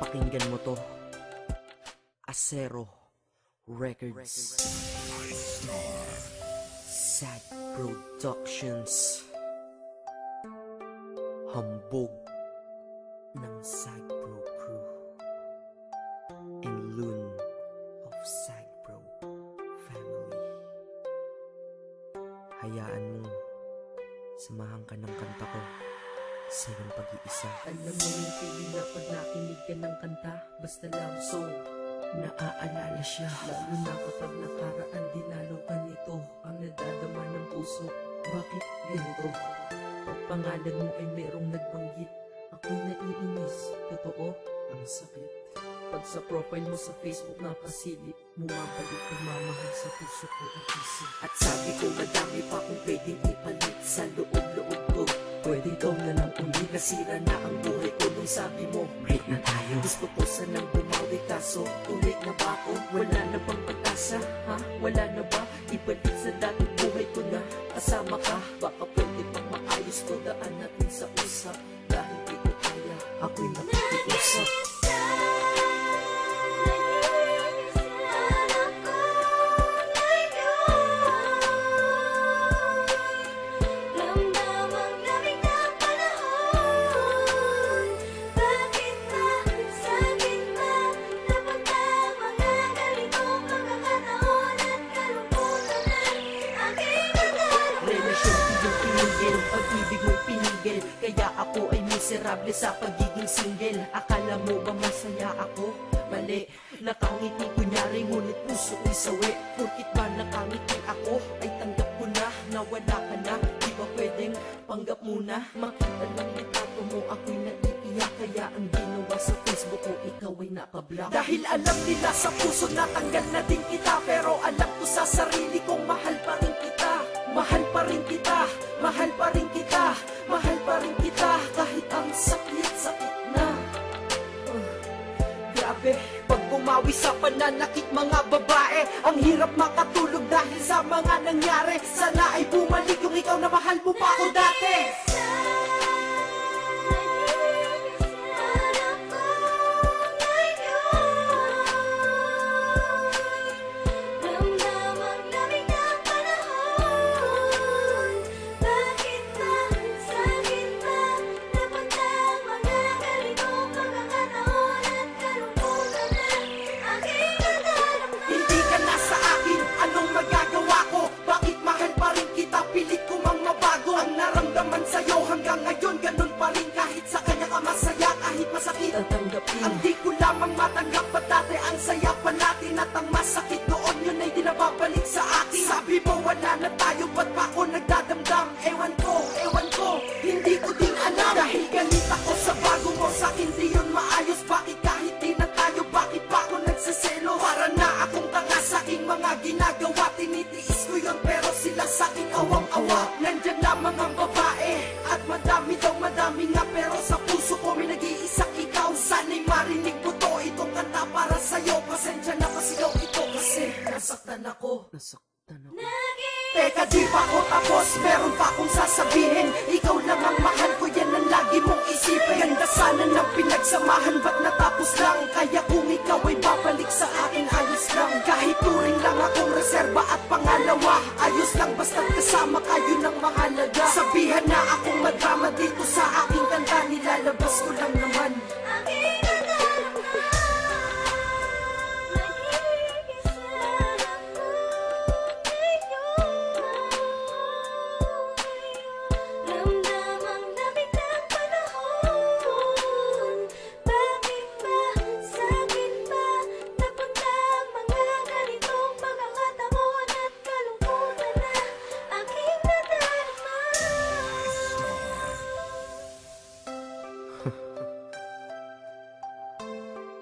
Pakinggan mo to. Acero Records, Sad Productions, hambog ng Sad Pro Crew, and Loon of Sad Pro Family. Hayaan mo, samahan ka ng kanta ko sa iyong pag-iisa. Alam mo yung feeling na pag nakinig ka ng kanta, basta love song, naaalala siya. Lalo na kapag nakaraan, di lalo ka nito ang nadadama ng puso. Bakit ganito? Pag pangalan mo ay merong nagbanggit, ako'y naiinis. Totoo, ang sakit. Pag sa profile mo sa Facebook nakasilip, bumabalik pagmamahal sa puso ko at isip. At sabi ko madami pa kung pwedeng ipalit sa loob-loob ko. Pwede daw na lang uli, nasira na ang buhay ko nung sabi mo break na tayo. Gusto ko sanang bumawi kaso tuloy na ba ako? Wala na bang pag-asa? Ha? Wala na ba? Ibalik sa dating buhay ko na kasama ka. Baka pwede pang maayos ko, daan natin sa usap. Dahil di ko kaya, ako'y nakikiusap. Pag-ibig mo'y pinigil, kaya ako ay miserable sa pagiging single. Akala mo ba masaya ako? Mali, nakangiti kunyari ngunit puso ko'y sawi. Porkit ba nakangiti ako ay tanggap ko na nawala ka na. Di ba pwedeng panggap muna? Makita lang itato mo ako'y naiiyak, kaya ang ginawa sa Facebook ko ikaw ay nakablock. Dahil alam nila sa puso natanggal na din kita, pero alam ko sa sarili kong mahal pa rin kita. Mahal pa rin kita, mahal pa rin kita, mahal pa rin kita, kahit ang sakit-sakit na. Grabe, pag bumawi sa pananakit mga babae, ang hirap makatulog dahil sa mga nangyari. Sana ay bumalik yung ikaw na mahal mo pa ako dati. Hanggang ngayon ganun pa rin, kahit sa kanya ka masaya, kahit masakit tatanggapin. Ang di ko lamang matanggap pa dati ang saya pa natin, at ang masakit noon yun ay di nababalik sa akin. Sabi mo wala na tayo, ba't pa ako nagdadamdam? Ewan ko, hindi ko din alam. Dahil galit ako sa bago mo, sa'kin di yun maayos. Bakit kahit di na tayo, bakit pa ako nagsaselo? Para na akong tanga sa'king mga ginagawa. Tinitiis ko yun pero sila sa'king awang-awa. Nandyan lamang ang babae at madami daw, madami nga, pero sa puso ko may nag-iisang ikaw. Sana'y marinig mo to, itong kanta para sa'yo. Pasensya na pasigaw ito kasi nasaktan ako. Teka, di pa ako tapos, meron pa akong sasabihin. Ikaw lang ang mahal ko, yan ang lagi mong isipin. Ganda sana ng pinagsamahan, ba't natapos lang? Kaya kung ikaw ay babalik sa akin, ayos lang. Kahit turing lang akong reserba at pangalawa, ayos lang basta't kasama kayo ng mahalaga. Sabihan na akong madrama dito sa aking kanta, nilalabas ko lang naman.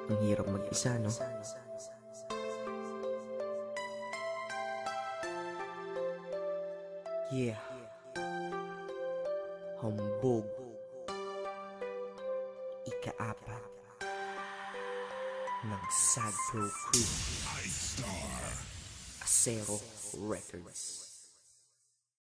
Ang hirap mag-isa, no? Yeah. Hambog. Ika-apat ng Sad Pro Crew, Acero Records.